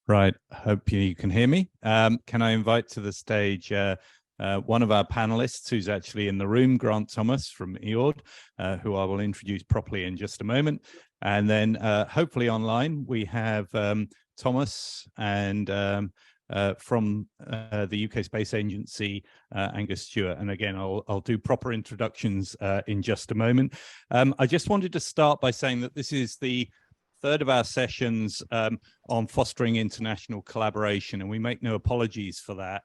Right, hope you can hear me. Can I invite to the stage one of our panelists who's actually in the room, Grant Thomas from EOARD, who I will introduce properly in just a moment. And then hopefully online we have Thomas and from the UK Space Agency, Angus, Stewart. And again, I'll do proper introductions in just a moment. I just wanted to start by saying that this is the third of our sessions on fostering international collaboration, and we make no apologies for that.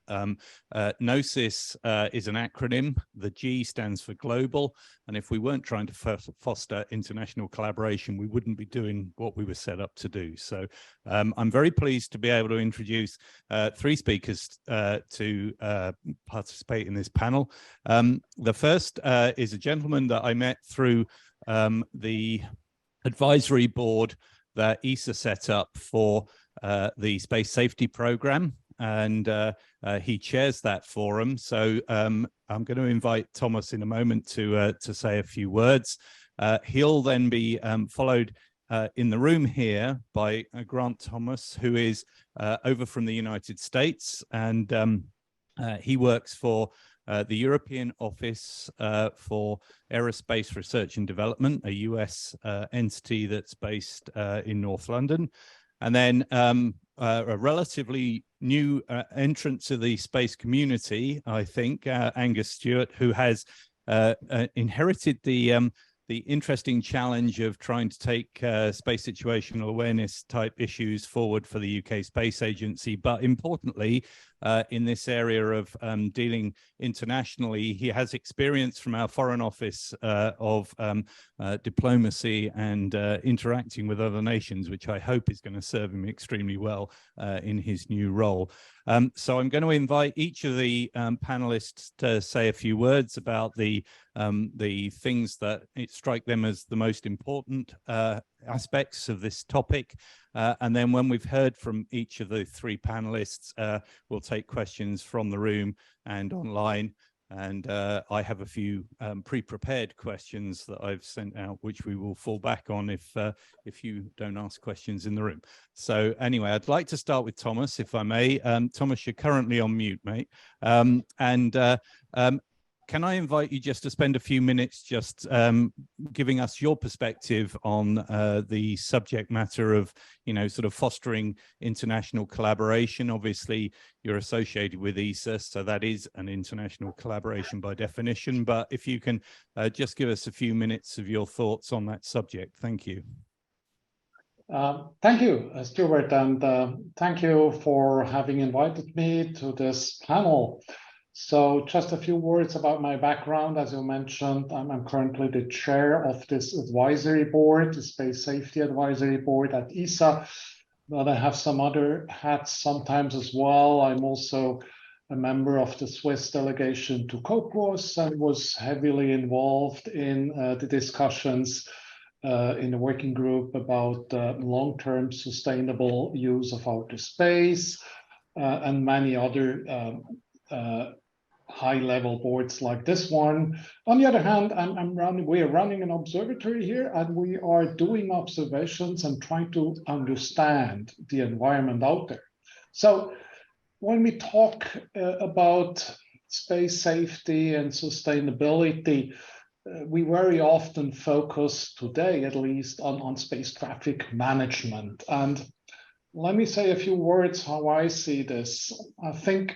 GNOSIS is an acronym. The G stands for global, and if we weren't trying to foster international collaboration, we wouldn't be doing what we were set up to do. So I'm very pleased to be able to introduce three speakers to participate in this panel. The first is a gentleman that I met through the advisory board that ESA set up for the space safety program, and he chairs that forum. So I'm going to invite Thomas in a moment to say a few words. He'll then be followed in the room here by Grant Thomas, who is over from the United States, and he works for the European Office for Aerospace Research and Development, a US entity that's based in North London. And then a relatively new entrant to the space community, I think, Angus Stewart, who has inherited the interesting challenge of trying to take space situational awareness type issues forward for the UK Space Agency. But importantly, in this area of dealing internationally, he has experience from our Foreign Office of diplomacy and interacting with other nations, which I hope is going to serve him extremely well in his new role. So I'm going to invite each of the panelists to say a few words about the things that strike them as the most important aspects of this topic. And then when we've heard from each of the three panelists, we'll take questions from the room and online. And I have a few pre-prepared questions that I've sent out, which we will fall back on if you don't ask questions in the room. So anyway, I'd like to start with Thomas, if I may. Thomas, you're currently on mute, mate. Can I invite you just to spend a few minutes just giving us your perspective on the subject matter of, sort of fostering international collaboration? Obviously, you're associated with ESA, so that is an international collaboration by definition. But if you can just give us a few minutes of your thoughts on that subject. Thank you. Thank you, Stuart, and thank you for having invited me to this panel. So just a few words about my background. As you mentioned, I'm currently the chair of this advisory board, the Space Safety Advisory Board at ESA, but I have some other hats sometimes as well. I'm also a member of the Swiss delegation to COCOS and was heavily involved in the discussions in the working group about long-term sustainable use of outer space and many other high-level boards like this one. On the other hand, we are running an observatory here, and we are doing observations and trying to understand the environment out there. So when we talk about space safety and sustainability, we very often focus today, at least, on space traffic management. And let me say a few words how I see this. I think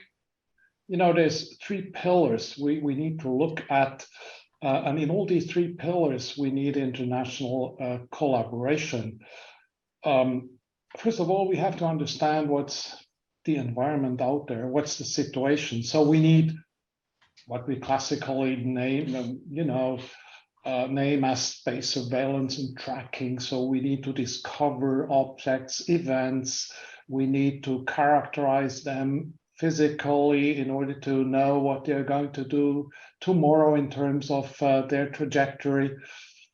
there's three pillars we need to look at. And in all these three pillars, we need international collaboration. First of all, we have to understand what's the environment out there, what's the situation. So we need what we classically name, name as space surveillance and tracking. So we need to discover objects, events. We need to characterize them physically in order to know what they're going to do tomorrow in terms of their trajectory.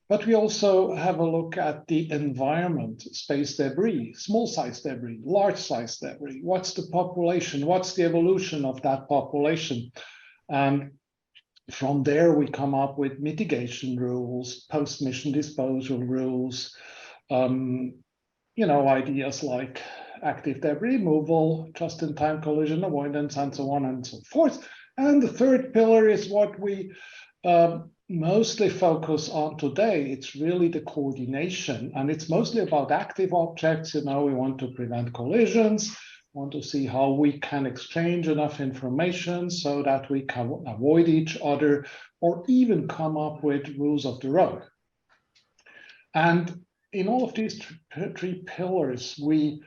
But we also have a look at the environment, space debris, small size debris, large size debris. What's the population? What's the evolution of that population? And from there, we come up with mitigation rules, post-mission disposal rules, ideas like active debris removal, just-in-time collision avoidance, and so on and so forth. And the third pillar is what we mostly focus on today. It's really the coordination, and it's mostly about active objects. We want to prevent collisions, want to see how we can exchange enough information so that we can avoid each other or even come up with rules of the road. And in all of these three pillars, we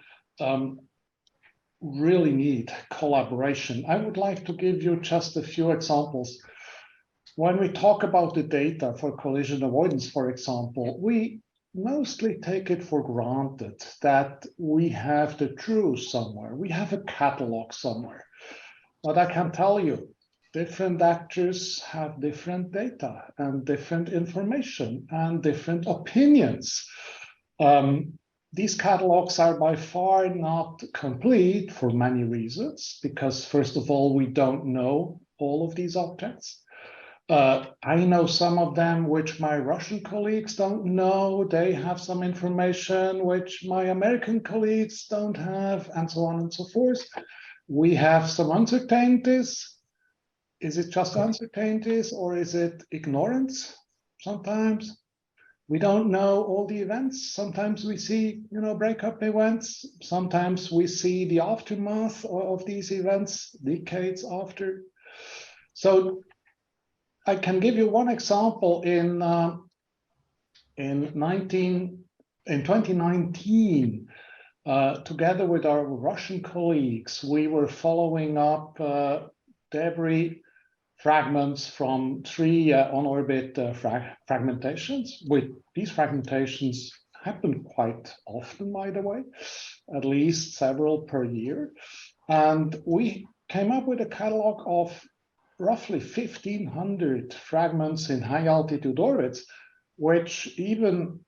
really need collaboration. I would like to give you just a few examples. When we talk about the data for collision avoidance, for example, we mostly take it for granted that we have the truth somewhere. We have a catalog somewhere. But I can tell you, different actors have different data and different information and different opinions. These catalogs are by far not complete for many reasons, because first of all, we don't know all of these objects. I know some of them which my Russian colleagues don't know. They have some information which my American colleagues don't have, and so on and so forth. We have some uncertainties. Is it just uncertainties or is it ignorance? Sometimes we don't know all the events. Sometimes we see, breakup events. Sometimes we see the aftermath of these events decades after. So I can give you one example. In 2019, together with our Russian colleagues, we were following up debris fragments from 3 on-orbit fragmentations. These fragmentations happen quite often, by the way, at least several per year. And we came up with a catalog of roughly 1,500 fragments in high-altitude orbits, which even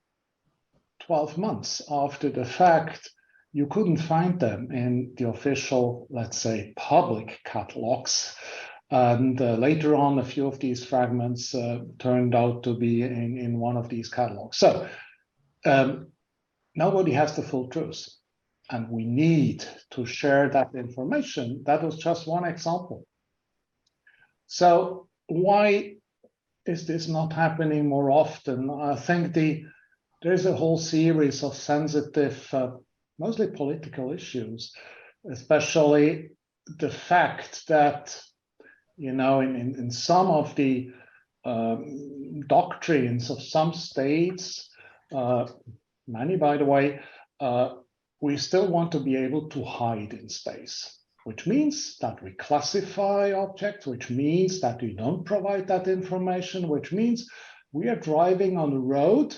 12 months after the fact, you couldn't find them in the official, let's say, public catalogs. And later on, a few of these fragments turned out to be in one of these catalogs. So nobody has the full truth, and we need to share that information. That was just one example. So why is this not happening more often? I think there's a whole series of sensitive, mostly political issues, especially the fact that, in some of the doctrines of some states, many, by the way, we still want to be able to hide in space, which means that we classify objects, which means that we don't provide that information, which means we are driving on a road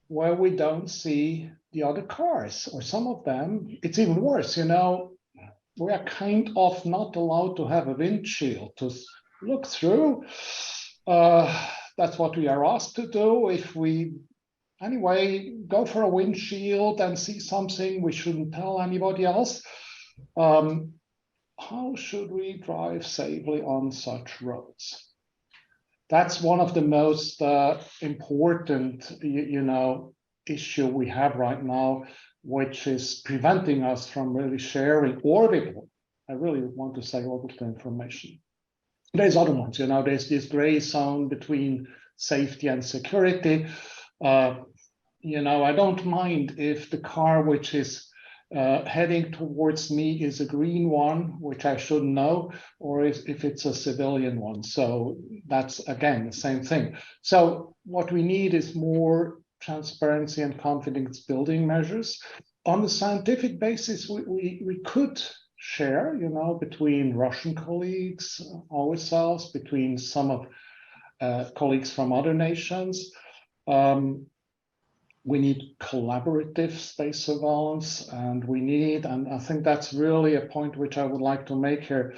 where we don't see the other cars, or some of them. It's even worse, we are kind of not allowed to have a windshield to look through. That's what we are asked to do. If we, anyway, go for a windshield and see something, we shouldn't tell anybody else. How should we drive safely on such roads? That's one of the most important, issue we have right now, which is preventing us from really sharing orbital, I really want to say orbital information. There's other ones, there's this gray zone between safety and security. I don't mind if the car which is heading towards me is a green one, which I shouldn't know, or if it's a civilian one. So that's, again, the same thing. So what we need is more transparency and confidence building measures. On the scientific basis, we could share, between Russian colleagues, ourselves, between some of colleagues from other nations. We need collaborative space surveillance, and I think that's really a point which I would like to make here.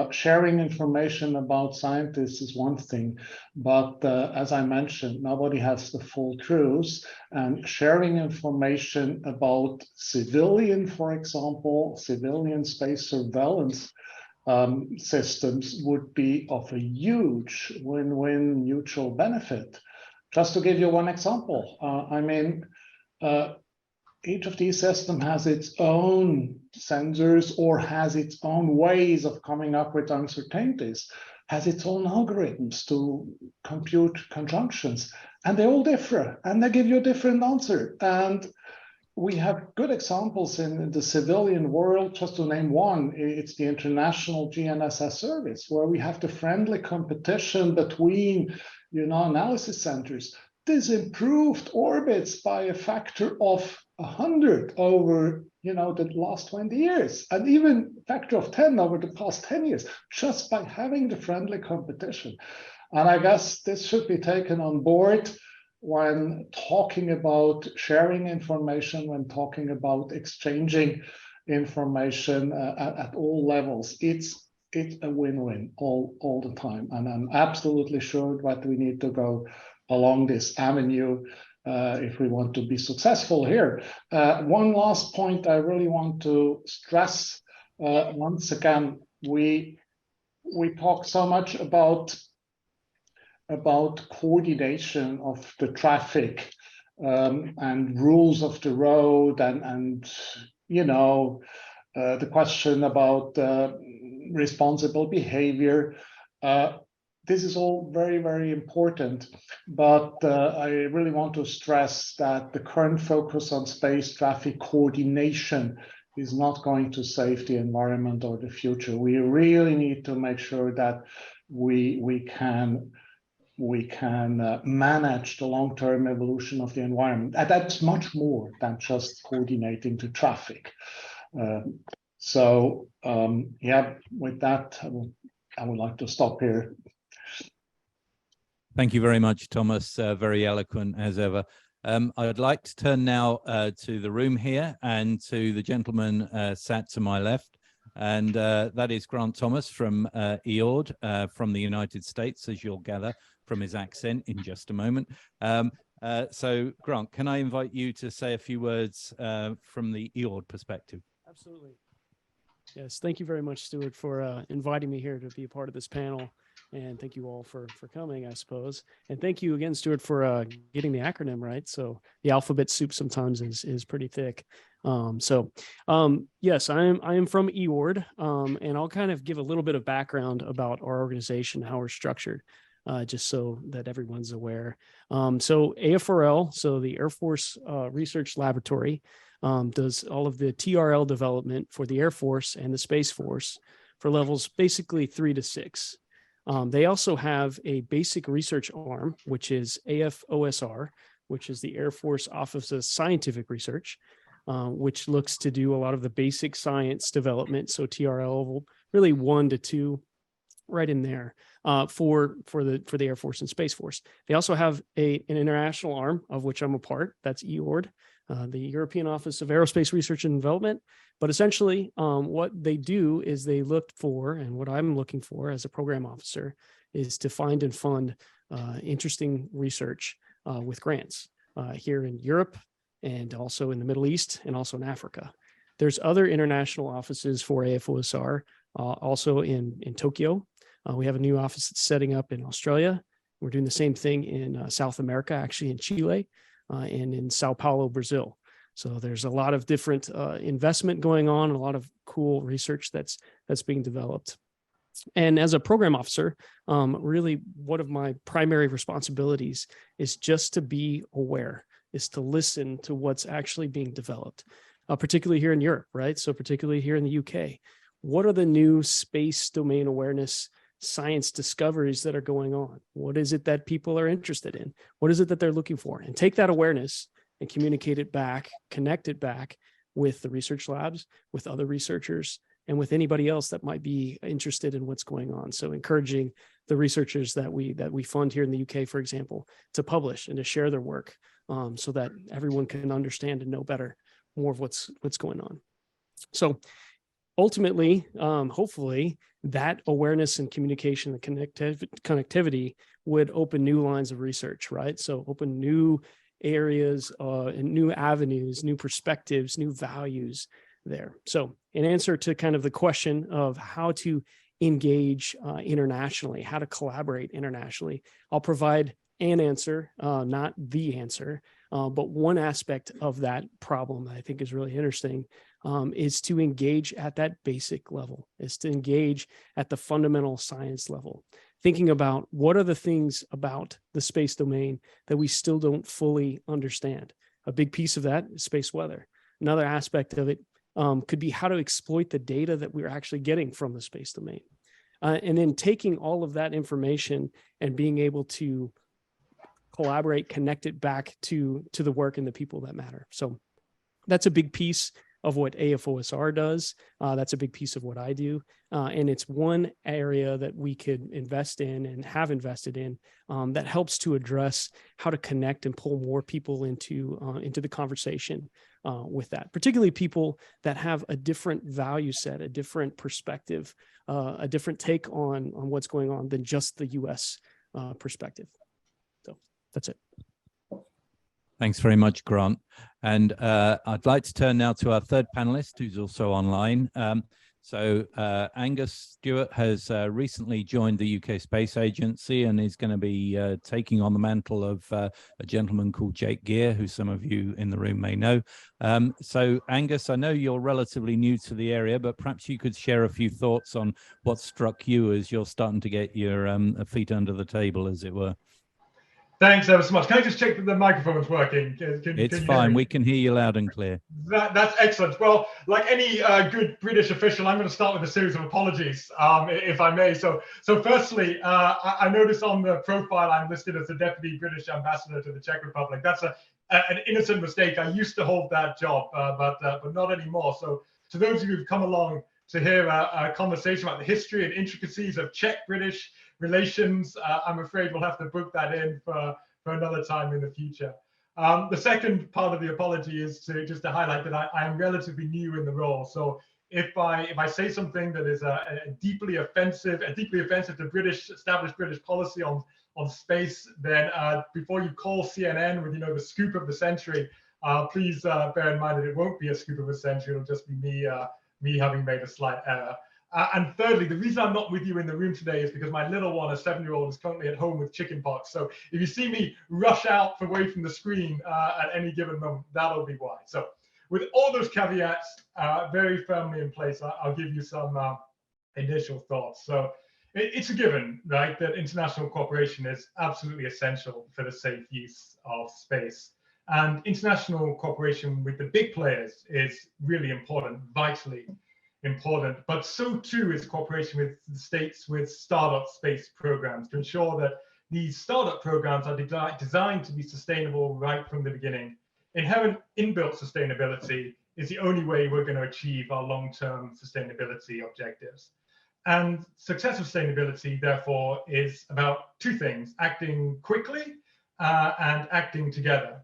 Sharing information about scientists is one thing, but as I mentioned, nobody has the full truth, and sharing information about civilian, for example, civilian space surveillance systems would be of a huge win-win mutual benefit. Just to give you one example, each of these systems has its own sensors or has its own ways of coming up with uncertainties, has its own algorithms to compute conjunctions, and they all differ, and they give you a different answer. And we have good examples in the civilian world. Just to name one, it's the International GNSS Service, where we have the friendly competition between, analysis centers. This improved orbits by a factor of 100 over, the last 20 years, and even a factor of 10 over the past 10 years, just by having the friendly competition. And I guess this should be taken on board when talking about sharing information, when talking about exchanging information at all levels. It's a win-win all the time. And I'm absolutely sure that we need to go along this avenue if we want to be successful here. One last point I really want to stress, once again, we talk so much about coordination of the traffic and rules of the road and the question about responsible behavior. This is all very, very important, but I really want to stress that the current focus on space traffic coordination is not going to save the environment or the future. We really need to make sure that we can manage the long-term evolution of the environment. And that's much more than just coordinating the traffic. With that, I would like to stop here. Thank you very much, Thomas. Very eloquent as ever. I'd like to turn now to the room here and to the gentleman sat to my left. And that is Grant Thomas from EOARD from the United States, as you'll gather from his accent in just a moment. So Grant, can I invite you to say a few words from the EOARD perspective? Absolutely. Yes, thank you very much, Stuart, for inviting me here to be a part of this panel. And thank you all for coming, I suppose. And thank you again, Stuart, for getting the acronym right. So the alphabet soup sometimes is pretty thick. Yes, I am from EOARD, and I'll kind of give a little bit of background about our organization, how we're structured, just so that everyone's aware. So AFRL, so the Air Force Research Laboratory, does all of the TRL development for the Air Force and the Space Force for levels basically 3 to 6. They also have a basic research arm, which is AFOSR, which is the Air Force Office of Scientific Research, which looks to do a lot of the basic science development. So TRL, really 1 to 2, right in there for the Air Force and Space Force. They also have an international arm, of which I'm a part. That's EOARD, the European Office of Aerospace Research and Development. But essentially, what they do is they look for, and what I'm looking for as a program officer, is to find and fund interesting research with grants here in Europe and also in the Middle East and also in Africa. There's other international offices for AFOSR, also in Tokyo. We have a new office that's setting up in Australia. We're doing the same thing in South America, actually in Chile, and in Sao Paulo, Brazil. So there's a lot of different investment going on, and a lot of cool research that's being developed. And as a program officer, really one of my primary responsibilities is just to be aware, is to listen to what's actually being developed, particularly here in Europe, right? So particularly here in the UK. What are the new space domain awareness science discoveries that are going on? What is it that people are interested in? What is it that they're looking for? And take that awareness and communicate it back, connect it back with the research labs, with other researchers, and with anybody else that might be interested in what's going on. So encouraging the researchers that we fund here in the UK, for example, to publish and to share their work so that everyone can understand and know better more of what's going on. So ultimately, hopefully, that awareness and communication and connectivity would open new lines of research, right? So open new areas and new avenues, new perspectives, new values there. So in answer to kind of the question of how to engage internationally, how to collaborate internationally, I'll provide an answer, not the answer, but one aspect of that problem that I think is really interesting is to engage at that basic level, is to engage at the fundamental science level, thinking about what are the things about the space domain that we still don't fully understand. A big piece of that is space weather. Another aspect of it could be how to exploit the data that we're actually getting from the space domain. And then taking all of that information and being able to collaborate, connect it back to the work and the people that matter. So that's a big piece of what AFOSR does. That's a big piece of what I do. And it's one area that we could invest in and have invested in that helps to address how to connect and pull more people into the conversation with that, particularly people that have a different value set, a different perspective, a different take on what's going on than just the US perspective. So that's it. Thanks very much, Grant. And I'd like to turn now to our third panelist, who's also online. Angus Stewart has recently joined the UK Space Agency and is going to be taking on the mantle of a gentleman called Jake Gear, who some of you in the room may know. So Angus, I know you're relatively new to the area, but perhaps you could share a few thoughts on what struck you as you're starting to get your feet under the table, as it were. Thanks ever so much. Can I just check that the microphone's working? It's fine. We can hear you loud and clear. That's excellent. Well, like any good British official, I'm going to start with a series of apologies, if I may. So firstly, I noticed on the profile I'm listed as the Deputy British Ambassador to the Czech Republic. That's an innocent mistake. I used to hold that job, but not anymore. So to those of you who've come along to hear a conversation about the history and intricacies of Czech-British relations, I'm afraid we'll have to book that in for another time in the future. The second part of the apology is just to highlight that I am relatively new in the role. So if I say something that is deeply offensive to established British policy on space, then before you call CNN with the scoop of the century, please bear in mind that it won't be a scoop of the century. It'll just be me having made a slight error. And thirdly, the reason I'm not with you in the room today is because my little one, a 7-year-old, is currently at home with chickenpox. So if you see me rush out away from the screen at any given moment, that'll be why. So with all those caveats very firmly in place, I'll give you some initial thoughts. So it's a given, right, that international cooperation is absolutely essential for the safe use of space. And international cooperation with the big players is really important, vitally important, but so too is cooperation with the states with startup space programs to ensure that these startup programs are designed to be sustainable right from the beginning. Inherent inbuilt sustainability is the only way we're going to achieve our long-term sustainability objectives. And success of sustainability, therefore, is about two things: acting quickly and acting together.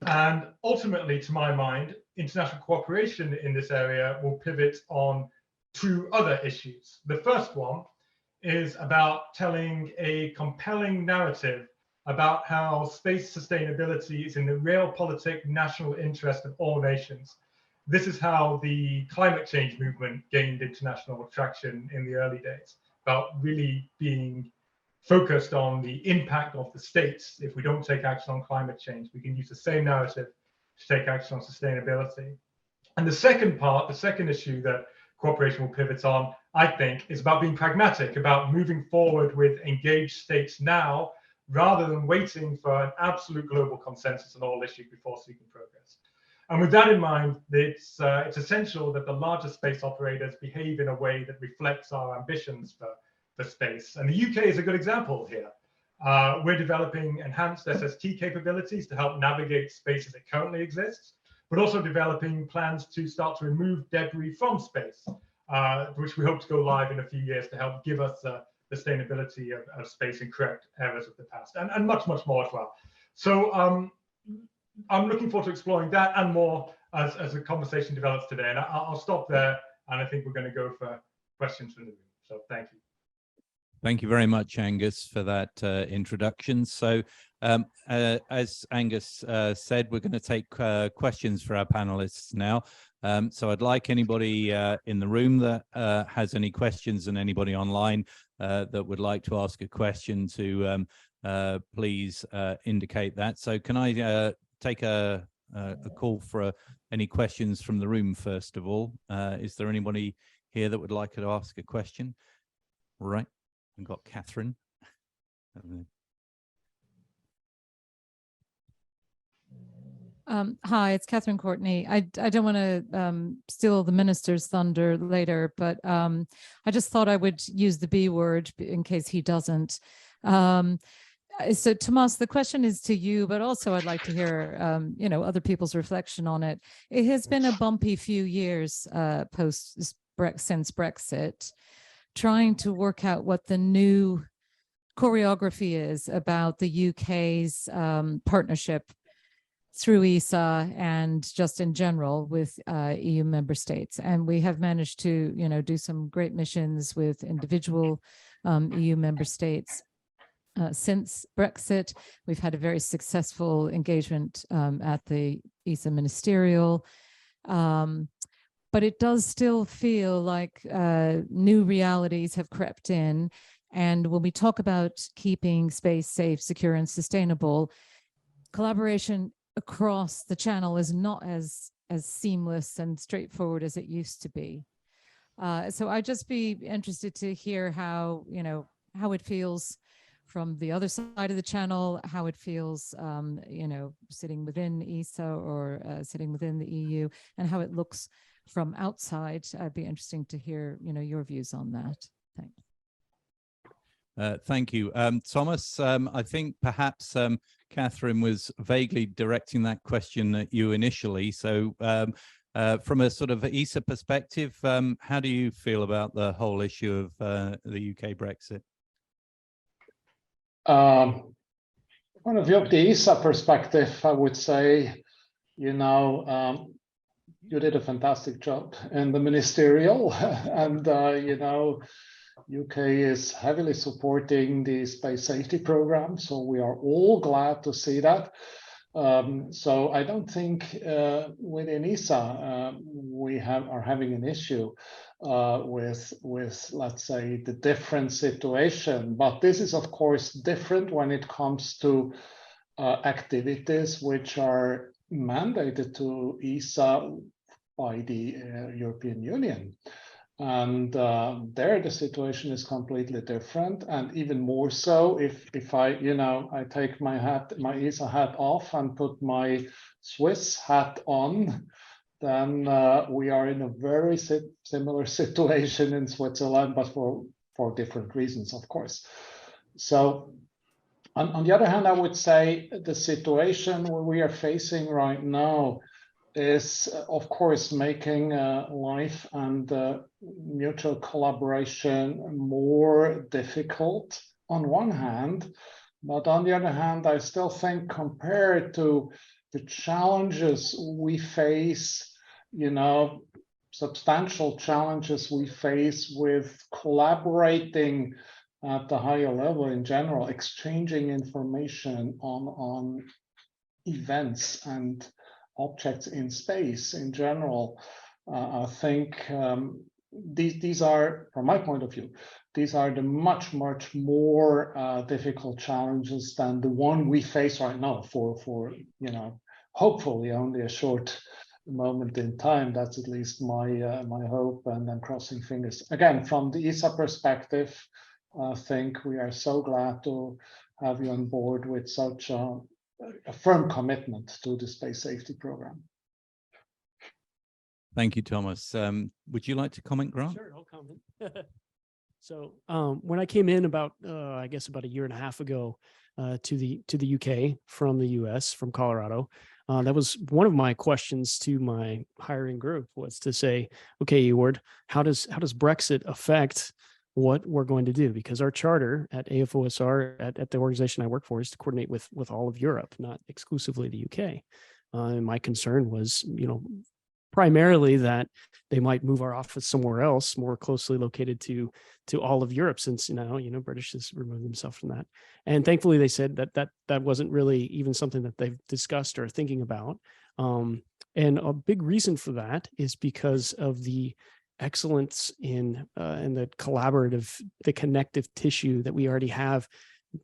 And ultimately, to my mind, international cooperation in this area will pivot on two other issues. The first one is about telling a compelling narrative about how space sustainability is in the realpolitik national interest of all nations. This is how the climate change movement gained international traction in the early days, about really being focused on the impact of the states. If we don't take action on climate change, we can use the same narrative to take action on sustainability. And the second part, the second issue that cooperation will pivot on, I think, is about being pragmatic, about moving forward with engaged states now, rather than waiting for an absolute global consensus on all issues before seeking progress. And with that in mind, it's essential that the larger space operators behave in a way that reflects our ambitions for space. And the UK is a good example here. We're developing enhanced SST capabilities to help navigate space as it currently exists, but also developing plans to start to remove debris from space, which we hope to go live in a few years to help give us the sustainability of space and correct errors of the past, and much, much more as well. So I'm looking forward to exploring that and more as the conversation develops today. And I'll stop there, and I think we're going to go for questions from the room. So thank you. Thank you very much, Angus, for that introduction. So as Angus said, we're going to take questions for our panelists now. So I'd like anybody in the room that has any questions and anybody online that would like to ask a question to please indicate that. So can I take a call for any questions from the room first of all? Is there anybody here that would like to ask a question? Right, I've got Catherine. Hi, it's Catherine Courtney. I don't want to steal the minister's thunder later, but I just thought I would use the B word in case he doesn't. So Tomas, the question is to you, but also I'd like to hear, you know, other people's reflection on it. It has been a bumpy few years since Brexit, trying to work out what the new choreography is about the UK's partnership through ESA and just in general with EU member states. And we have managed to, you know, do some great missions with individual EU member states. Since Brexit, we've had a very successful engagement at the ESA ministerial, but it does still feel like new realities have crept in. And when we talk about keeping space safe, secure, and sustainable, collaboration across the channel is not as seamless and straightforward as it used to be. So I'd just be interested to hear how, you know, how it feels from the other side of the channel, how it feels, you know, sitting within ESA or sitting within the EU, and how it looks from outside. I'd be interesting to hear, you know, your views on that. Thanks. Thank you. Thomas, I think perhaps Catherine was vaguely directing that question at you initially. So from a sort of ESA perspective, how do you feel about the whole issue of the UK Brexit? Point of view of the ESA perspective, I would say, you know, you did a fantastic job in the ministerial, and you know, UK is heavily supporting the space safety program, so we are all glad to see that. So I don't think within ESA we are having an issue with let's say the different situation, but this is of course different when it comes to activities which are mandated to ESA by the European Union. And there the situation is completely different, and even more so if I, you know, I take my ESA hat off and put my Swiss hat on, then we are in a very similar situation in Switzerland, but for different reasons, of course. So on the other hand, I would say the situation we are facing right now is, of course, making life and mutual collaboration more difficult on one hand, but on the other hand, I still think compared to the challenges we face, you know, substantial challenges we face with collaborating at the higher level in general, exchanging information on events and objects in space in general, I think these are, from my point of view, these are the much more difficult challenges than the one we face right now for you know, hopefully only a short moment in time. That's at least my my hope, and I'm crossing fingers. Again, from the ESA perspective, I think we are so glad to have you on board with such a firm commitment to the space safety program. Thank you, Thomas. Would you like to comment, Grant? Sure, I'll comment. So when I came in about, I guess about a year and a half ago to the UK from the US, from Colorado, that was one of my questions to my hiring group, was to say, okay, EOARD, how does Brexit affect what we're going to do? Because our charter at AFOSR, at the organization I work for, is to coordinate with all of Europe, not exclusively the UK. And my concern was, you know, primarily that they might move our office somewhere else, more closely located to all of Europe, since now, you know, British has removed themselves from that. And thankfully, they said that wasn't really even something that they've discussed or thinking about. And a big reason for that is because of the excellence in the collaborative, the connective tissue that we already have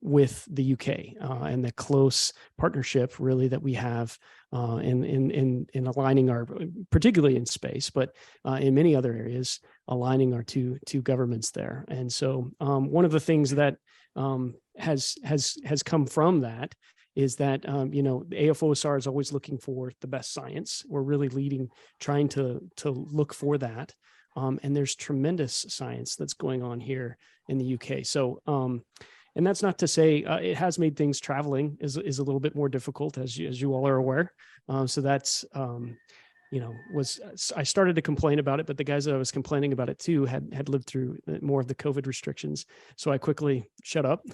with the UK, and the close partnership really that we have in aligning our, particularly in space, but in many other areas, aligning our two governments there. And so one of the things that has come from that is that the AFOSR is always looking for the best science. We're really trying to look for that. And there's tremendous science that's going on here in the UK. So and that's not to say it has made things traveling is a little bit more difficult, as you all are aware. So that's I started to complain about it, but the guys that I was complaining about it to had lived through more of the COVID restrictions. So I quickly shut up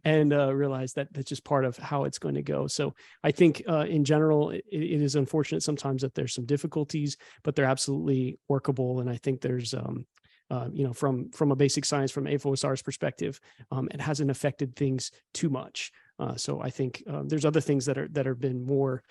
and realized that that's just part of how it's going to go. So I think in general, it is unfortunate sometimes that there's some difficulties, but they're absolutely workable. And I think there's from a basic science, from AFOSR's perspective, it hasn't affected things too much. So I think there's other things that have been more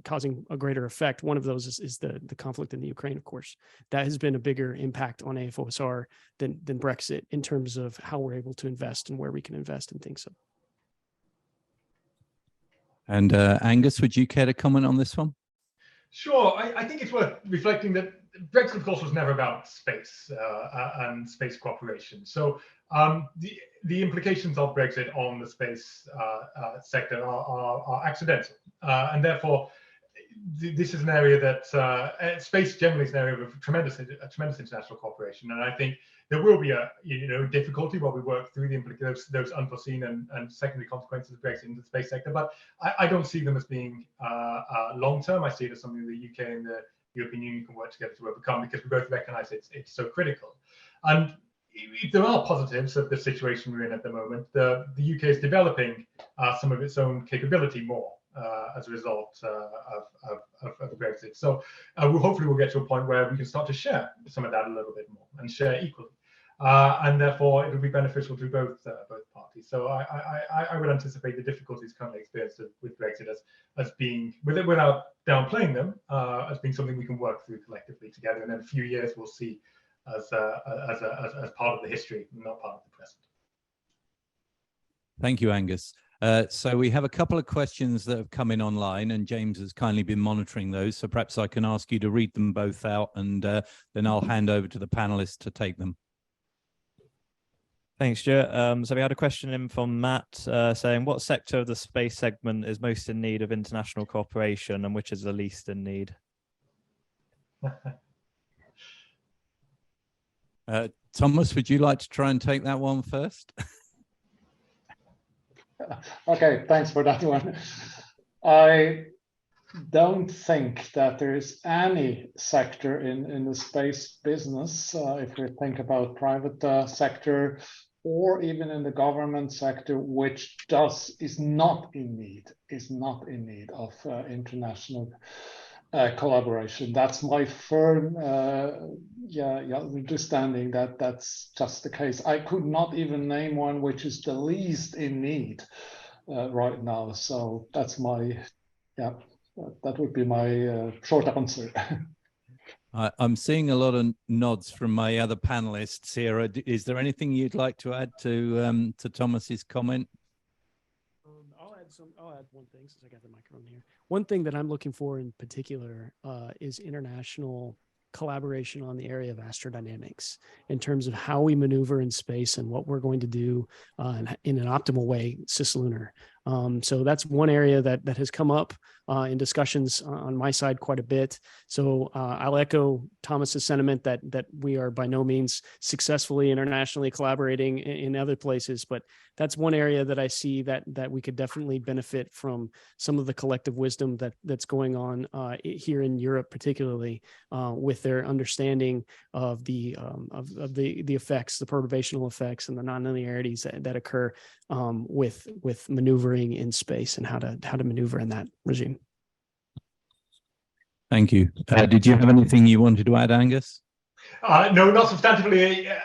causing a greater effect. One of those is the conflict in the Ukraine, of course. That has been a bigger impact on AFOSR than Brexit in terms of how we're able to invest and where we can invest and things. So. And Angus, would you care to comment on this one? Sure. I think it's worth reflecting that Brexit, of course, was never about space and space cooperation. So the implications of Brexit on the space sector are accidental, and therefore this is an area that space generally is an area of tremendous international cooperation. And I think there will be a difficulty while we work through those unforeseen and secondary consequences of Brexit in the space sector. But I don't see them as being long term. I see it as something the UK and the European Union can work together to overcome, because we both recognise it's so critical. And there are positives of the situation we're in at the moment. The UK is developing some of its own capability more as a result of Brexit. So hopefully we'll get to a point where we can start to share some of that a little bit more and share equally. And therefore it will be beneficial to both parties. So I would anticipate the difficulties currently experienced with Brexit as being, without downplaying them, as being something we can work through collectively together. And in a few years we'll see as part of the history, not part of the present. Thank you, Angus. So we have a couple of questions that have come in online, and James has kindly been monitoring those. So perhaps I can ask you to read them both out, and then I'll hand over to the panelists to take them. Thanks, Stuart. So we had a question in from Matt saying, what sector of the space segment is most in need of international cooperation, and which is the least in need? Thomas, would you like to try and take that one first? Okay, thanks for that one. I don't think that there is any sector in the space business, if we think about private sector or even in the government sector, which is not in need of international collaboration. That's my firm understanding that that's just the case. I could not even name one which is the least in need right now. So that's my, that would be my short answer. I'm seeing a lot of nods from my other panelists here. Is there anything you'd like to add to Thomas's comment? I'll add one thing since I got the microphone here. One thing that I'm looking for in particular is international collaboration on the area of astrodynamics in terms of how we maneuver in space and what we're going to do in an optimal way cislunar. So that's one area that has come up in discussions on my side quite a bit. So I'll echo Thomas's sentiment that we are by no means successfully internationally collaborating in other places, but that's one area that I see that we could definitely benefit from some of the collective wisdom that's going on here in Europe, particularly with their understanding of the effects, the perturbational effects, and the nonlinearities that occur with maneuvering in space and how to maneuver in that regime. Thank you. Did you have anything you wanted to add, Angus? No, not substantively.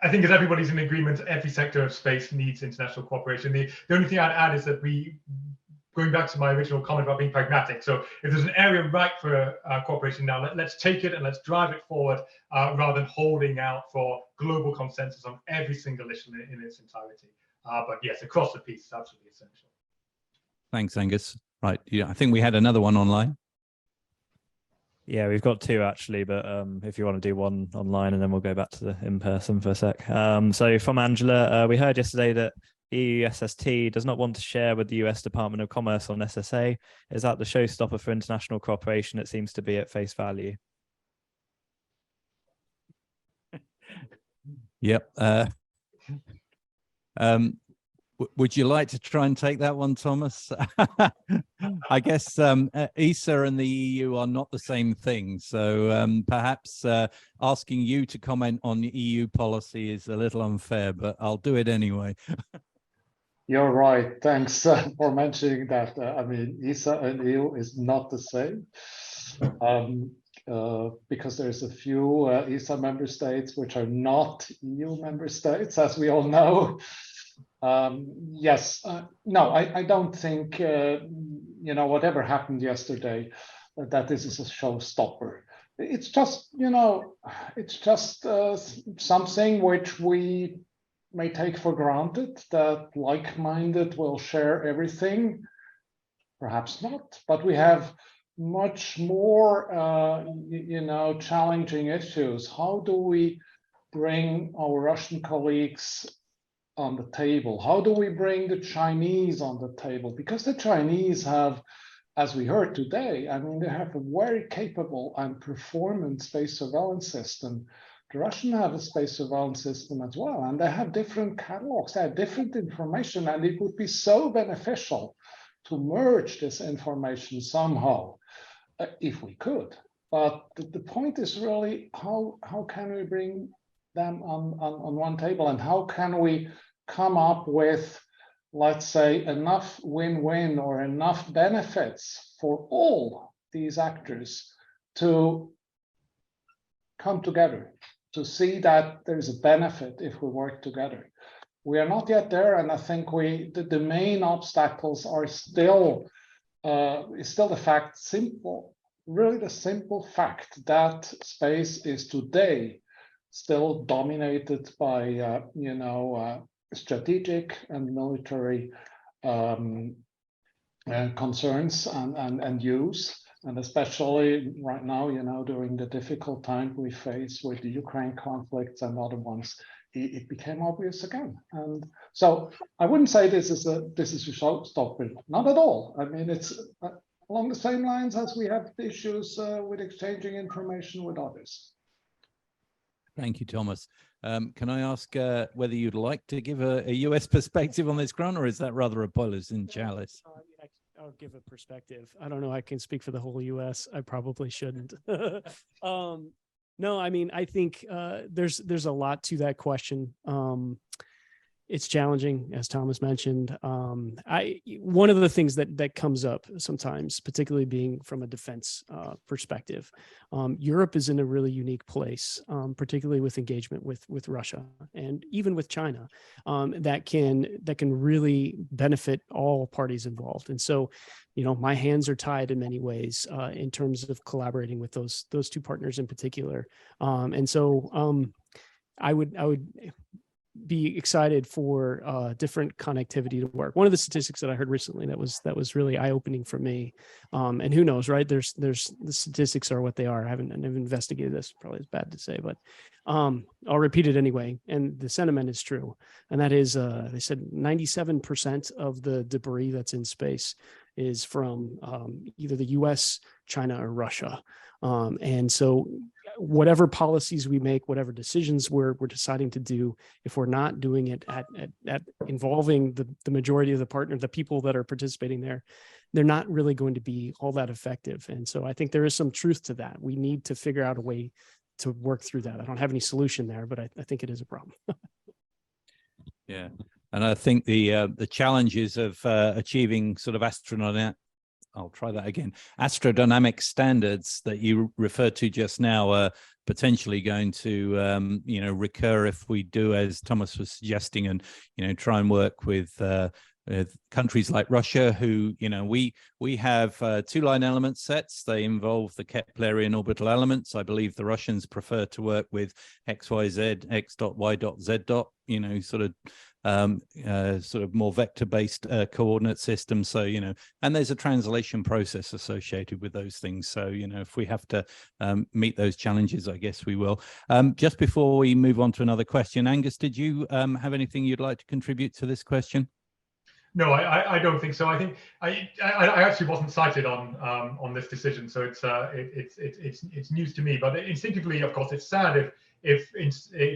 I think as everybody's in agreement, every sector of space needs international cooperation. The only thing I'd add is that going back to my original comment about being pragmatic. So if there's an area ripe for cooperation now, let's take it and let's drive it forward rather than holding out for global consensus on every single issue in its entirety. But yes, across the piece is absolutely essential. Thanks, Angus. Right, yeah, I think we had another one online. Yeah, we've got two actually, but if you want to do one online and then we'll go back to the in-person for a sec. So from Angela, we heard yesterday that EUSST does not want to share with the US Department of Commerce on SSA. Is that the showstopper for international cooperation? It seems to be at face value. Yep. Would you like to try and take that one, Thomas? I guess ESA and the EU are not the same thing. So perhaps asking you to comment on EU policy is a little unfair, but I'll do it anyway. You're right. Thanks for mentioning that. I mean, ESA and EU is not the same because there's a few ESA member states which are not EU member states, as we all know. Yes, no, I don't think, you know, whatever happened yesterday, that this is a showstopper. It's just, you know, it's just something which we may take for granted, that like-minded will share everything. Perhaps not, but we have much more, you know, challenging issues. How do we bring our Russian colleagues on the table? How do we bring the Chinese on the table? Because the Chinese have, as we heard today, I mean, they have a very capable and performant space surveillance system. The Russians have a space surveillance system as well, and they have different catalogs, they have different information, and it would be so beneficial to merge this information somehow, if we could. But the point is really, how can we bring them on one table, and how can we come up with, let's say, enough win-win or enough benefits for all these actors to come together, to see that there's a benefit if we work together. We are not yet there, and I think the main obstacles are still the fact, really the simple fact that space is today still dominated by you know, strategic and military concerns and use. And especially right now, you know, during the difficult time we face with the Ukraine conflicts and other ones, it became obvious again. And so I wouldn't say this is a showstopper, not at all. I mean, it's along the same lines as we have issues with exchanging information with others. Thank you, Thomas. Can I ask whether you'd like to give a US perspective on this, Grant, or is that rather a boilers in chalice? I'll give a perspective. I don't know. I can speak for the whole U.S. I probably shouldn't. No, I mean, I think there's a lot to that question. It's challenging, as Thomas mentioned. One of the things that comes up sometimes, particularly being from a defense perspective, Europe is in a really unique place, particularly with engagement with Russia and even with China, that can really benefit all parties involved. And so, you know, my hands are tied in many ways in terms of collaborating with those two partners in particular. And so I would be excited for different connectivity to work. One of the statistics that I heard recently that was really eye-opening for me, and who knows, right? There's the statistics are what they are. I haven't investigated this, probably is bad to say, but I'll repeat it anyway. And the sentiment is true, and that is they said 97% of the debris that's in space is from either the US, China, or Russia. And so whatever policies we make, whatever decisions we're deciding to do, if we're not doing it at involving the majority of the people that are participating there, they're not really going to be all that effective. And so I think there is some truth to that. We need to figure out a way to work through that. I don't have any solution there, but I think it is a problem. Yeah. And I think the challenges of achieving sort of astrodynamic standards that you referred to just now potentially going to recur if we do, as Thomas was suggesting, and try and work with countries like Russia, who we have two-line element sets. They involve the Keplerian orbital elements. I believe the Russians prefer to work with XYZ, X dot Y dot Z dot, sort of more vector-based coordinate system. So and there's a translation process associated with those things. So if we have to meet those challenges, I guess we will. Just before we move on to another question, Angus, did you have anything you'd like to contribute to this question? No, I don't think so. I think I actually wasn't cited on this decision, so it's news to me. But instinctively, of course, it's sad if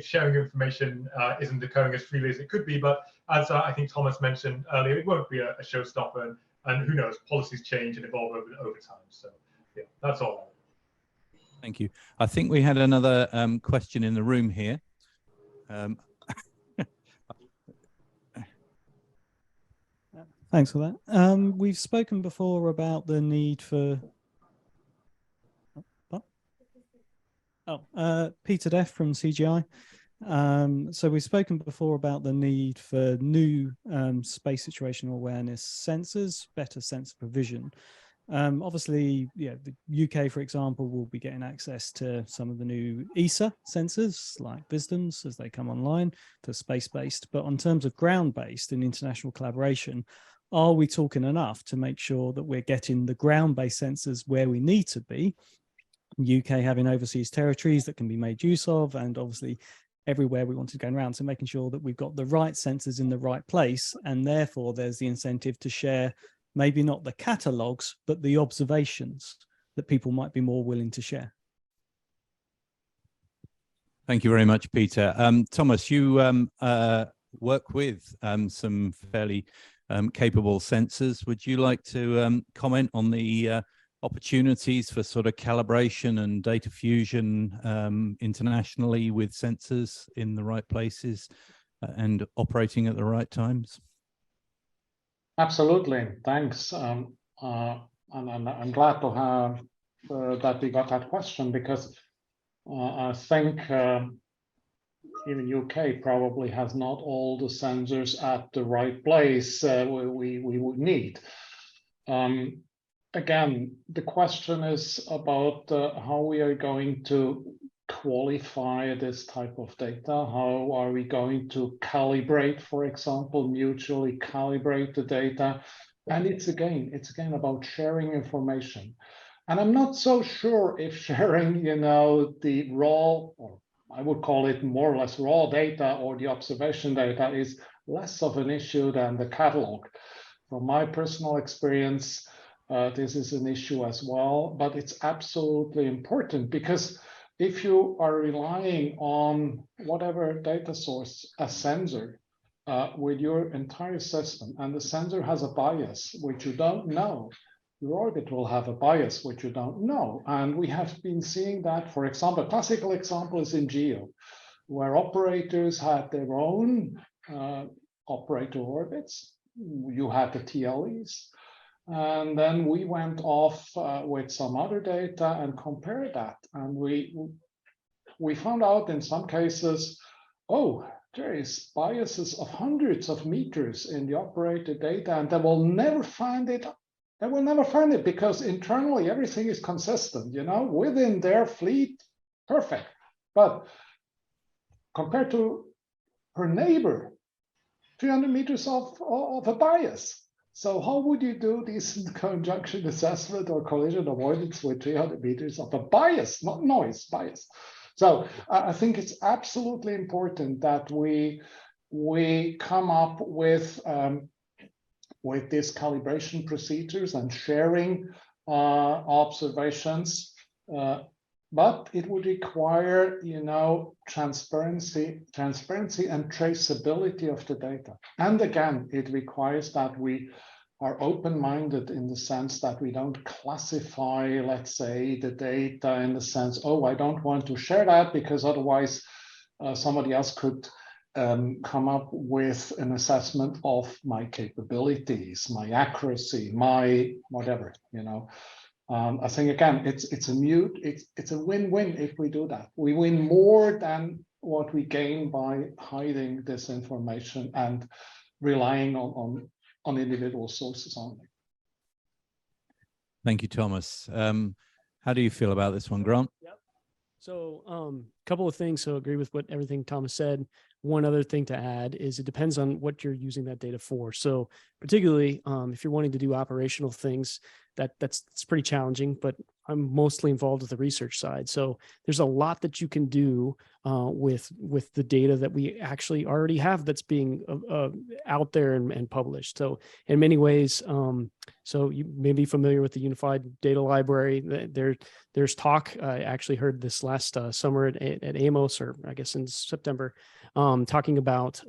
sharing information isn't occurring as freely as it could be. But as I think Thomas mentioned earlier, it won't be a showstopper, and who knows, policies change and evolve over time. So yeah, that's all. Thank you. I think we had another question in the room here. Thanks for that. We've spoken before about the need for... Peter Deff from CGI. So we've spoken before about the need for new space situational awareness sensors, better sensor provision. Obviously, the UK, for example, will be getting access to some of the new ESA sensors like Wisdom's as they come online for space-based. But in terms of ground-based and international collaboration, are we talking enough to make sure that we're getting the ground-based sensors where we need to be? UK having overseas territories that can be made use of, and obviously everywhere we want to go around. So making sure that we've got the right sensors in the right place, and therefore there's the incentive to share maybe not the catalogues, but the observations that people might be more willing to share. Thank you very much, Peter. Thomas, you work with some fairly capable sensors. Would you like to comment on the opportunities for sort of calibration and data fusion internationally with sensors in the right places and operating at the right times? Absolutely, thanks. And I'm glad to have that we got that question, because I think even UK probably has not all the sensors at the right place we would need. Again, the question is about how we are going to qualify this type of data. How are we going to calibrate, for example, mutually calibrate the data? And it's again about sharing information. And I'm not so sure if sharing, the raw, or I would call it more or less raw data, or the observation data is less of an issue than the catalog. From my personal experience, this is an issue as well, but it's absolutely important, because if you are relying on whatever data source, a sensor, with your entire system, and the sensor has a bias which you don't know, your orbit will have a bias which you don't know. And we have been seeing that, for example, a classical example is in GEO, where operators had their own operator orbits. You had the TLEs. And then we went off with some other data and compared that. And we found out in some cases, oh, there is biases of hundreds of meters in the operator data, and they will never find it. They will never find it because internally everything is consistent, within their fleet, perfect. But compared to her neighbor, 300 meters of a bias. So how would you do this conjunction assessment or collision avoidance with 300 meters of a bias, not noise, bias? So I think it's absolutely important that we come up with these calibration procedures and sharing observations, but it would require, transparency and traceability of the data. And again, it requires that we are open-minded in the sense that we don't classify, let's say, the data in the sense, oh, I don't want to share that because otherwise somebody else could come up with an assessment of my capabilities, my accuracy, my whatever, I think again, it's a win-win if we do that. We win more than what we gain by hiding this information and relying on individual sources only. Thank you, Thomas. How do you feel about this one, Grant? Yep. So a couple of things. So agree with everything Thomas said. One other thing to add is it depends on what you're using that data for. So particularly if you're wanting to do operational things, that's pretty challenging, but I'm mostly involved with the research side. So there's a lot that you can do with the data that we actually already have that's being out there and published. So in many ways, so you may be familiar with the Unified Data Library. There's talk. I actually heard this last summer at Amos, or I guess in September, talking about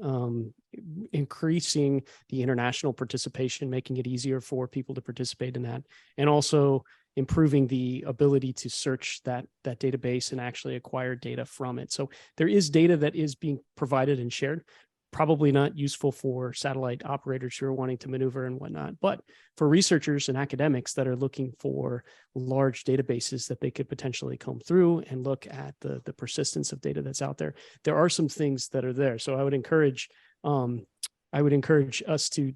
increasing the international participation, making it easier for people to participate in that, and also improving the ability to search that database and actually acquire data from it. So there is data that is being provided and shared, probably not useful for satellite operators who are wanting to maneuver and whatnot, but for researchers and academics that are looking for large databases that they could potentially comb through and look at the persistence of data that's out there. There are some things that are there. So I would encourage us to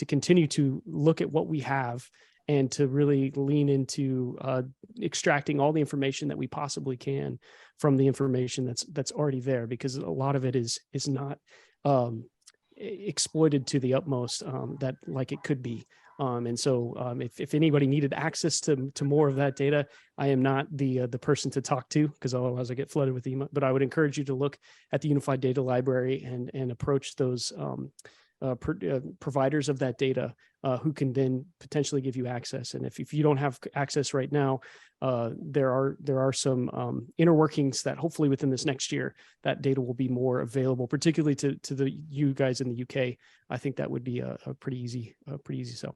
continue to look at what we have and to really lean into extracting all the information that we possibly can from the information that's already there, because a lot of it is not exploited to the utmost that like it could be. And so if anybody needed access to more of that data, I am not the person to talk to, because otherwise I get flooded with email. But I would encourage you to look at the Unified Data Library and approach those providers of that data who can then potentially give you access. And if you don't have access right now, there are some inner workings that hopefully within this next year, that data will be more available, particularly to you guys in the UK. I think that would be a pretty easy sell.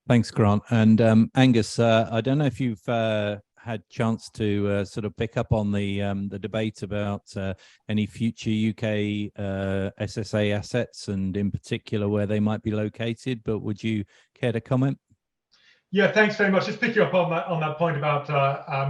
Thanks, Grant. And Angus, I don't know if you've had chance to sort of pick up on the debate about any future UK SSA assets, and in particular where they might be located, but would you care to comment? Yeah, thanks very much. Just picking up on that point about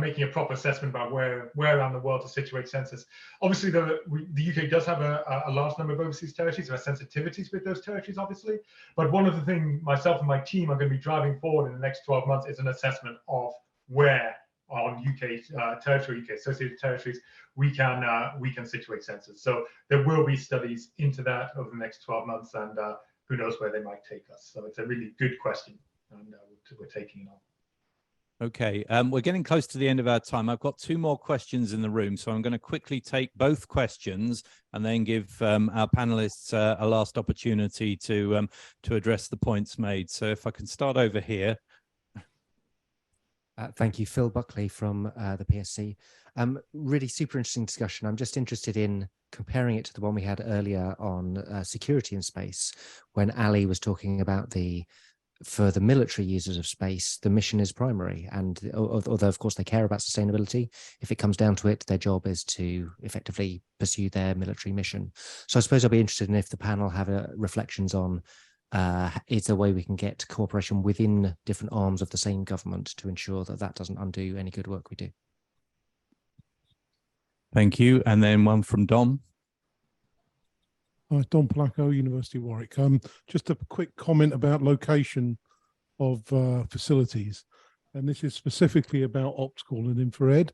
making a proper assessment about where around the world to situate sensors. Obviously, the UK does have a large number of overseas territories. There are sensitivities with those territories, obviously. But one of the things myself and my team are going to be driving forward in the next 12 months is an assessment of where on UK territory, UK associated territories, we can situate sensors. So there will be studies into that over the next 12 months, and who knows where they might take us. So it's a really good question, and we're taking it on. Okay, we're getting close to the end of our time. I've got two more questions in the room, so I'm going to quickly take both questions and then give our panelists a last opportunity to address the points made. So if I can start over here. Thank you, Phil Buckley from the PSC. Really super interesting discussion. I'm just interested in comparing it to the one we had earlier on security in space, when Ali was talking about for the military users of space, the mission is primary. And although, of course, they care about sustainability, if it comes down to it, their job is to effectively pursue their military mission. So I suppose I'll be interested in if the panel have reflections on is there a way we can get cooperation within different arms of the same government to ensure that that doesn't undo any good work we do. Thank you. And then one from Dom. Hi, Don Placco, University of Warwick. Just a quick comment about location of facilities. And this is specifically about optical and infrared.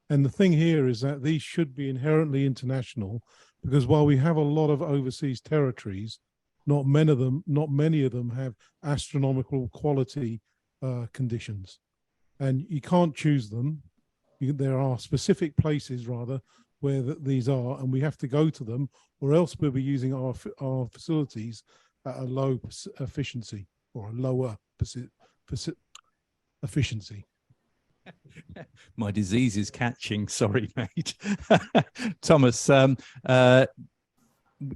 And the thing here is that these should be inherently international, because while we have a lot of overseas territories, not many of them have astronomical quality conditions, and you can't choose them. There are specific places, rather, where these are, and we have to go to them, or else we'll be using our facilities at a low efficiency or a lower efficiency. My disease is catching. Sorry, mate. Thomas,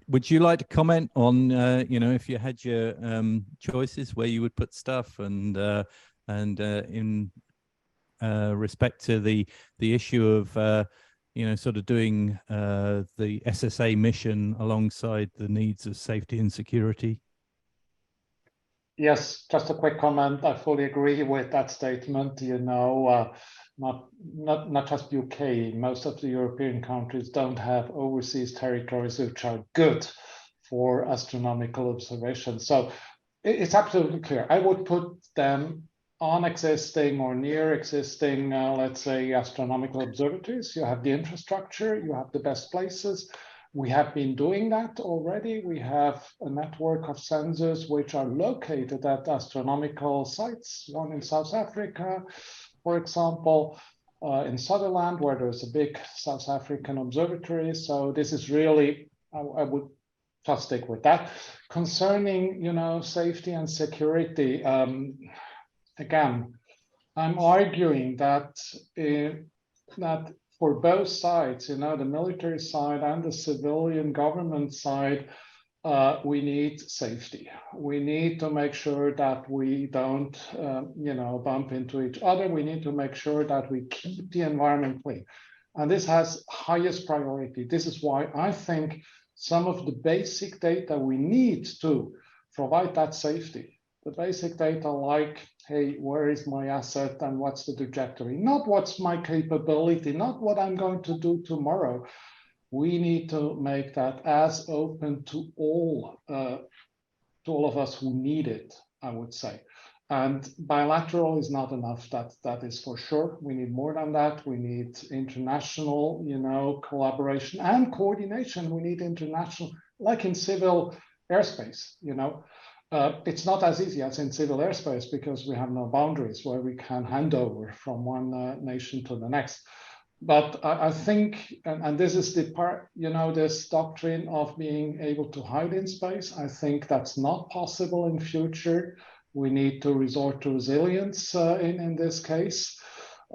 would you like to comment on, if you had your choices, where you would put stuff, and in respect to the issue of, sort of doing the SSA mission alongside the needs of safety and security? Yes, just a quick comment. I fully agree with that statement. You know, not just UK. Most of the European countries don't have overseas territories which are good for astronomical observation. So it's absolutely clear. I would put them on existing or near existing, let's say, astronomical observatories. You have the infrastructure, you have the best places. We have been doing that already. We have a network of sensors which are located at astronomical sites, one in South Africa, for example, in Sutherland, where there's a big South African observatory. So this is really, I would just stick with that. Concerning, you know, safety and security, again, I'm arguing that for both sides, you know, the military side and the civilian government side, we need safety. We need to make sure that we don't, you know, bump into each other. We need to make sure that we keep the environment clean. And this has highest priority. This is why I think some of the basic data we need to provide that safety, the basic data like, hey, where is my asset and what's the trajectory? Not what's my capability, not what I'm going to do tomorrow. We need to make that as open to all of us who need it, I would say. And bilateral is not enough, that is for sure. We need more than that. We need international, you know, collaboration and coordination. We need international, like in civil airspace, you know. It's not as easy as in civil airspace because we have no boundaries where we can hand over from one nation to the next. But I think, and this is the part, you know, this doctrine of being able to hide in space, I think that's not possible in future. We need to resort to resilience in this case,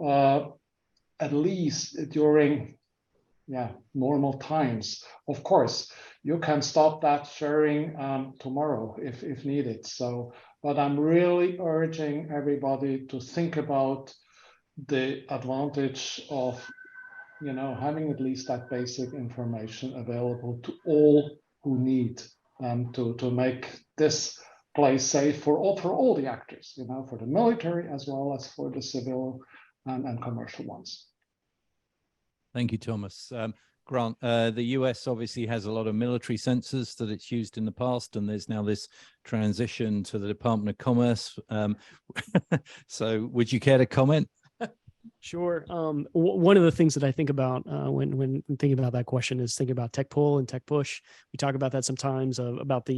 at least during normal times. Of course, you can stop that sharing tomorrow if needed. So, but I'm really urging everybody to think about the advantage of, you know, having at least that basic information available to all who need to make this place safe for all the actors, you know, for the military as well as for the civil and commercial ones. Thank you, Thomas. Grant, the US obviously has a lot of military sensors that it's used in the past, and there's now this transition to the Department of Commerce. So would you care to comment? Sure. One of the things that I think about when thinking about that question is thinking about tech pull and tech push. We talk about that sometimes about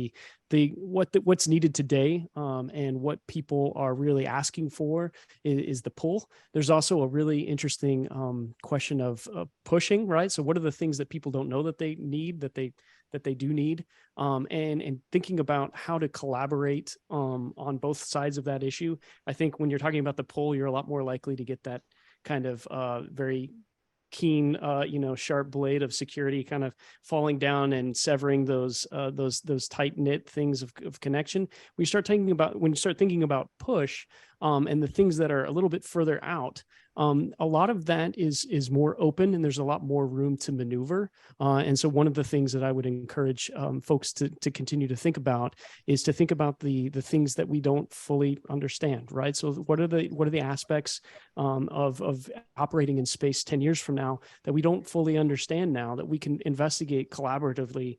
what's needed today and what people are really asking for is the pull. There's also a really interesting question of pushing, right? So what are the things that people don't know that they need, that they do need, and thinking about how to collaborate on both sides of that issue. I think when you're talking about the pull, you're a lot more likely to get that kind of very keen, sharp blade of security kind of falling down and severing those tight knit things of connection. When you start thinking about push and the things that are a little bit further out, a lot of that is more open and there's a lot more room to maneuver. And so one of the things that I would encourage folks to continue to think about is to think about the things that we don't fully understand, right? So what are the aspects of operating in space 10 years from now that we don't fully understand now that we can investigate collaboratively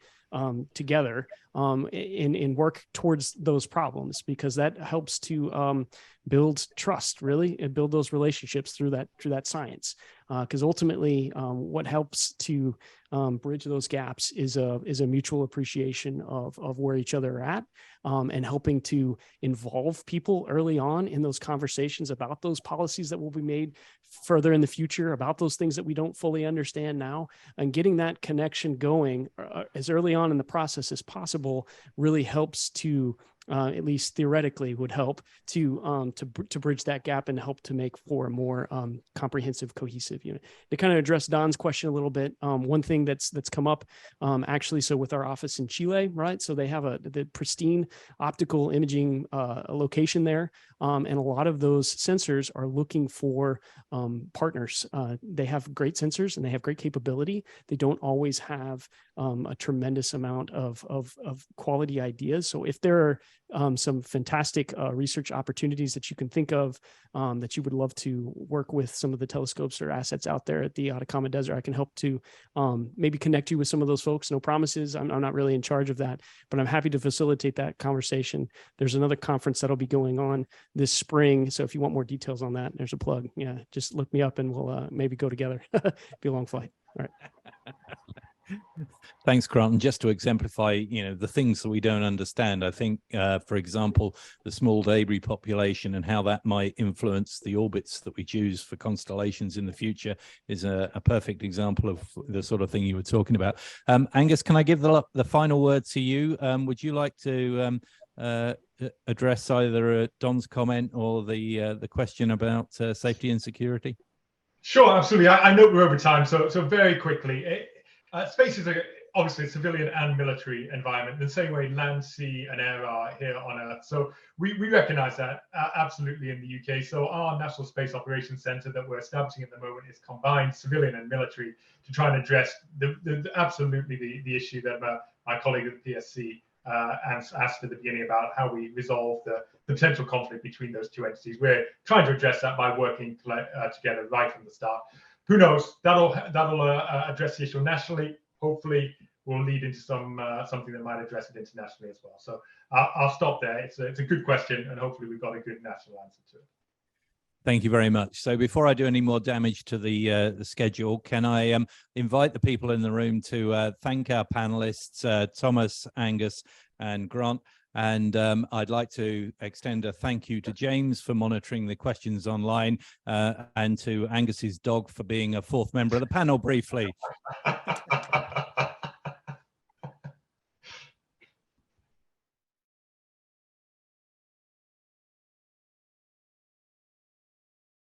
together and work towards those problems, because that helps to build trust, really, and build those relationships through that science. Because ultimately, what helps to bridge those gaps is a mutual appreciation of where each other are at, and helping to involve people early on in those conversations about those policies that will be made further in the future, about those things that we don't fully understand now, and getting that connection going as early on in the process as possible really helps to, at least theoretically, would help to bridge that gap and help to make for a more comprehensive, cohesive unit. To kind of address Don's question a little bit, one thing that's come up actually, so with our office in Chile, right? So they have the pristine optical imaging location there, and a lot of those sensors are looking for partners. They have great sensors and they have great capability. They don't always have a tremendous amount of quality ideas. So if there are some fantastic research opportunities that you can think of, that you would love to work with some of the telescopes or assets out there at the Atacama Desert, I can help to maybe connect you with some of those folks. No promises. I'm not really in charge of that, but I'm happy to facilitate that conversation. There's another conference that'll be going on this spring. So if you want more details on that, there's a plug. Yeah, just look me up and we'll maybe go together. Be a long flight. All right. Thanks, Grant. And just to exemplify, the things that we don't understand, I think, for example, the small debris population and how that might influence the orbits that we choose for constellations in the future is a perfect example of the sort of thing you were talking about. Angus, can I give the final word to you? Would you like to address either Don's comment or the question about safety and security? Sure, absolutely. I know we're over time, so very quickly, space is obviously a civilian and military environment, the same way land, sea, and air are here on Earth. So we recognize that absolutely in the UK. So our National Space Operations Centre that we're establishing at the moment is combined civilian and military to try and address absolutely the issue that my colleague at the PSC asked at the beginning about how we resolve the potential conflict between those two entities. We're trying to address that by working together right from the start. Who knows? That'll address the issue nationally. Hopefully, will lead into something that might address it internationally as well. So I'll stop there. It's a good question, and hopefully we've got a good national answer to it. Thank you very much. So before I do any more damage to the schedule, can I invite the people in the room to thank our panelists, Thomas, Angus, and Grant. And I'd like to extend a thank you to James for monitoring the questions online, and to Angus's dog for being a fourth member of the panel briefly.